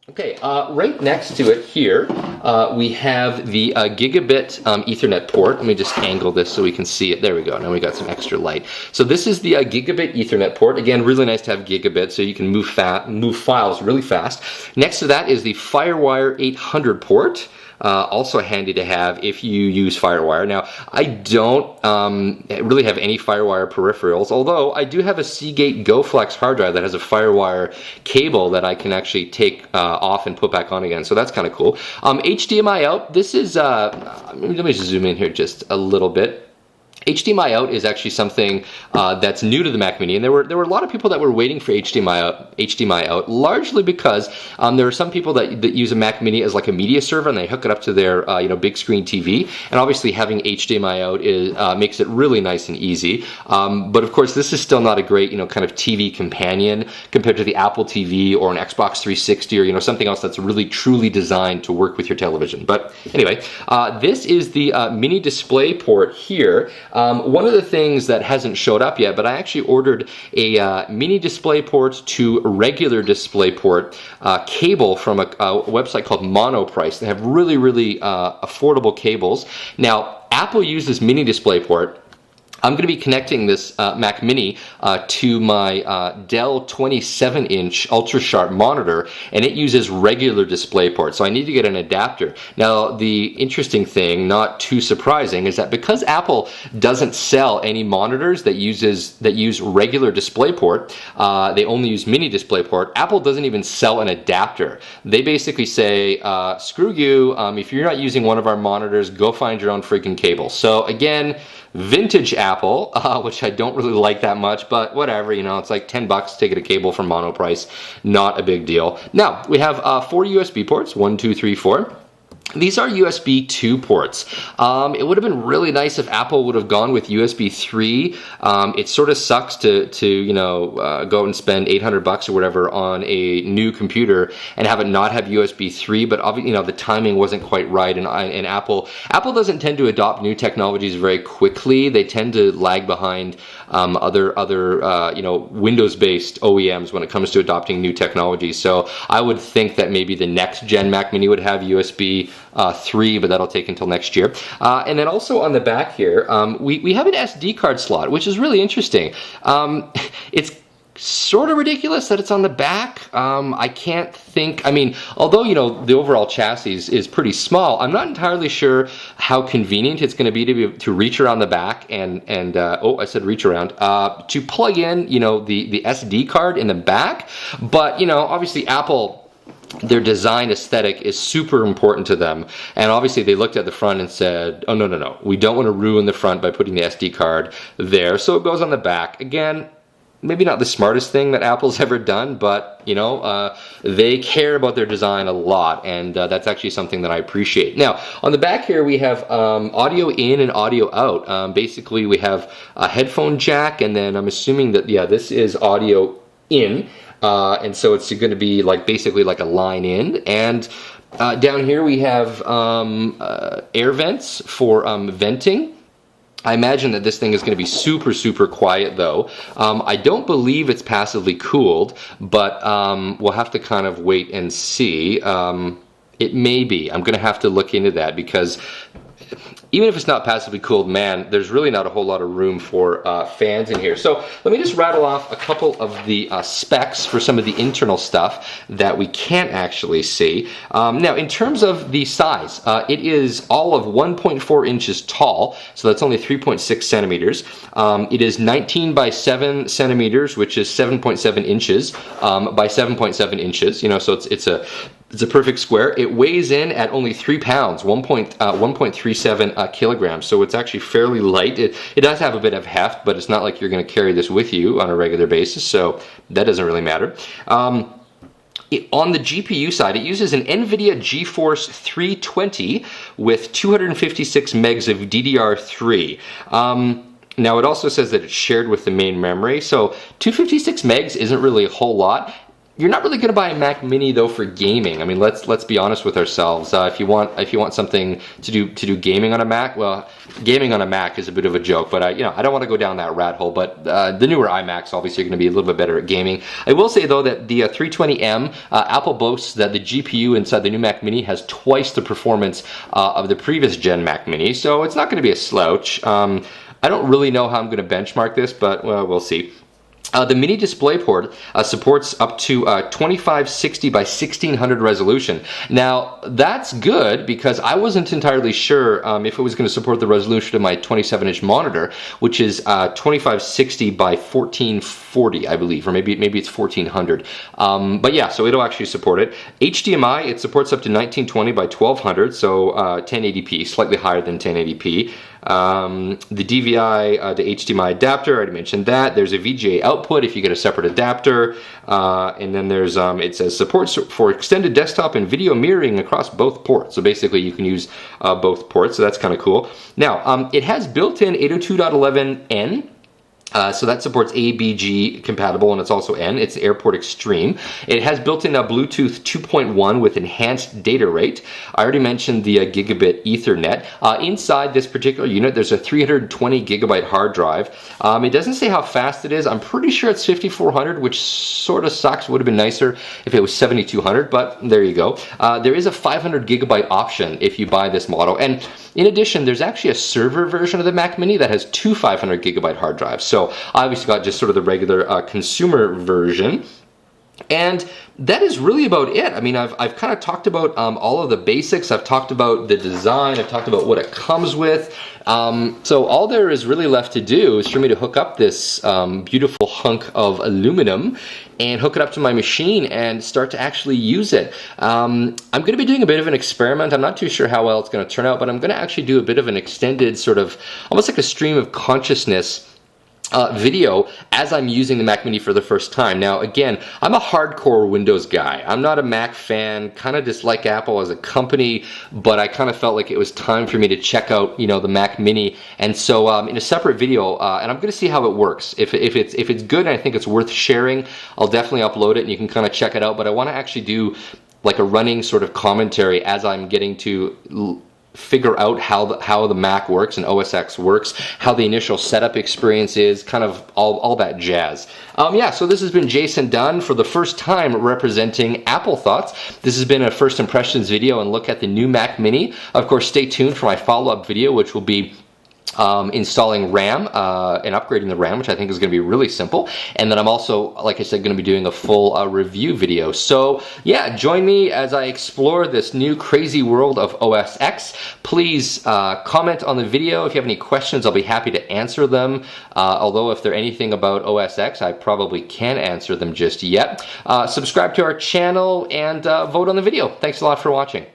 Okay, right next to it here, we have the gigabit Ethernet port. Let me just angle this so we can see it. There we go. Now we got some extra light. So this is the gigabit Ethernet port. Again, really nice to have gigabit so you can move files really fast. Next to that is the Firewire 800 port. Also handy to have if you use Firewire. Now, I don't really have any Firewire peripherals, although I do have a Seagate GoFlex hard drive that has a Firewire cable that I can actually take off and put back on again, so that's kind of cool. HDMI out, this is, let me just zoom in here just a little bit. HDMI out is actually something that's new to the Mac Mini, and there were a lot of people that were waiting for HDMI out, largely because there are some people that use a Mac Mini as like a media server, and they hook it up to their big screen TV, and obviously having HDMI out makes it really nice and easy. But of course, this is still not a great kind of TV companion compared to the Apple TV or an Xbox 360 or something else that's really truly designed to work with your television. But anyway, this is the mini display port here. One of the things that hasn't showed up yet, but I actually ordered a mini DisplayPort to regular DisplayPort cable from a website called Monoprice. They have really, really affordable cables. Now, Apple uses mini DisplayPort. I'm going to be connecting this Mac Mini to my Dell 27-inch ultra-sharp monitor, and it uses regular DisplayPort, so I need to get an adapter. Now, the interesting thing, not too surprising, is that because Apple doesn't sell any monitors that use regular DisplayPort, they only use mini DisplayPort, Apple doesn't even sell an adapter. They basically say, screw you, if you're not using one of our monitors, go find your own freaking cable. So again, vintage Apple, which I don't really like that much, but whatever, it's like 10 bucks to get a cable from Monoprice, not a big deal. Now, we have 4 USB ports, 1, 2, 3, 4. These are USB 2 ports. It would have been really nice if Apple would have gone with USB 3. It sort of sucks to go and spend 800 bucks or whatever on a new computer and have it not have USB 3, but obviously, the timing wasn't quite right, and Apple doesn't tend to adopt new technologies very quickly. They tend to lag behind other Windows-based OEMs when it comes to adopting new technologies. So I would think that maybe the next gen Mac Mini would have USB 3, but that'll take until next year. And then also on the back here, we have an SD card slot, which is really interesting. It's sort of ridiculous that it's on the back. I can't think, although, the overall chassis is pretty small, I'm not entirely sure how convenient it's going to be to reach around the back and oh, I said reach around, to plug in, the SD card in the back. But, obviously Apple, their design aesthetic is super important to them, and obviously they looked at the front and said, oh no, we don't want to ruin the front by putting the SD card there, so it goes on the back. Again, maybe not the smartest thing that Apple's ever done, but they care about their design a lot, and that's actually something that I appreciate. Now, on the back here we have audio in and audio out. Basically we have a headphone jack, and then I'm assuming that, yeah, this is audio in. And so it's going to be basically like a line in, and down here we have air vents for venting. I imagine that this thing is going to be super, super quiet though. I don't believe it's passively cooled, but we'll have to kind of wait and see. It may be. I'm going to have to look into that, because even if it's not passively cooled, man, there's really not a whole lot of room for fans in here. So let me just rattle off a couple of the specs for some of the internal stuff that we can't actually see. Now, in terms of the size, it is all of 1.4 inches tall, so that's only 3.6 centimeters. It is 19 by 7 centimeters, which is 7.7 inches by 7.7 inches. It's a perfect square. It weighs in at only 3 pounds, 1.37 kilograms, so it's actually fairly light. It does have a bit of heft, but it's not like you're going to carry this with you on a regular basis, so that doesn't really matter. On the GPU side, it uses an NVIDIA GeForce 320 with 256 megs of DDR3. Now, it also says that it's shared with the main memory, so 256 megs isn't really a whole lot. You're not really going to buy a Mac Mini though for gaming. I mean, let's be honest with ourselves. If you want something to do gaming on a Mac, well, gaming on a Mac is a bit of a joke. But you know, I don't want to go down that rat hole. But the newer iMacs obviously are going to be a little bit better at gaming. I will say though that the 320M, Apple boasts that the GPU inside the new Mac Mini has twice the performance of the previous gen Mac Mini, so it's not going to be a slouch. I don't really know how I'm going to benchmark this, but well, we'll see. The mini DisplayPort supports up to 2560 by 1600 resolution. Now, that's good because I wasn't entirely sure if it was going to support the resolution of my 27-inch monitor, which is 2560 by 1440, I believe, or maybe it's 1400. But yeah, so it'll actually support it. HDMI, it supports up to 1920 by 1200, so 1080p, slightly higher than 1080p. The DVI to HDMI adapter, I already mentioned that. There's a VGA output if you get a separate adapter, and then there's it says support for extended desktop and video mirroring across both ports. So basically you can use both ports, so that's kind of cool. Now it has built-in 802.11n. So that supports ABG compatible, and it's also N. It's Airport Extreme. It has built-in Bluetooth 2.1 with enhanced data rate. I already mentioned the gigabit Ethernet. Inside this particular unit, there's a 320 gigabyte hard drive. It doesn't say how fast it is. I'm pretty sure it's 5400, which sort of sucks. Would have been nicer if it was 7200, but there you go. There is a 500 gigabyte option if you buy this model, and in addition, there's actually a server version of the Mac Mini that has two 500 gigabyte hard drives. So I obviously got just sort of the regular consumer version. And that is really about it. I mean, I've kind of talked about all of the basics. I've talked about the design. I've talked about what it comes with. So all there is really left to do is for me to hook up this beautiful hunk of aluminum and hook it up to my machine and start to actually use it. I'm going to be doing a bit of an experiment. I'm not too sure how well it's going to turn out, but I'm going to actually do a bit of an extended sort of almost like a stream of consciousness video as I'm using the Mac Mini for the first time. Now again, I'm a hardcore Windows guy. I'm not a Mac fan, kind of dislike Apple as a company, but I kind of felt like it was time for me to check out, you know, the Mac Mini. And so in a separate video, and I'm going to see how it works. If it's good and I think it's worth sharing, I'll definitely upload it and you can kind of check it out. But I want to actually do like a running sort of commentary as I'm getting to figure out how the Mac works and OS X works, how the initial setup experience is, kind of all that jazz. Yeah, so this has been Jason Dunn for the first time representing Apple Thoughts. This has been a first impressions video and look at the new Mac Mini. Of course, stay tuned for my follow-up video, which will be installing RAM and upgrading the RAM, which I think is going to be really simple. And then I'm also, like I said, going to be doing a full review video. So yeah, join me as I explore this new crazy world of OS X. Please comment on the video. If you have any questions, I'll be happy to answer them. Although if they're anything about OS X, I probably can't answer them just yet. Subscribe to our channel and vote on the video. Thanks a lot for watching.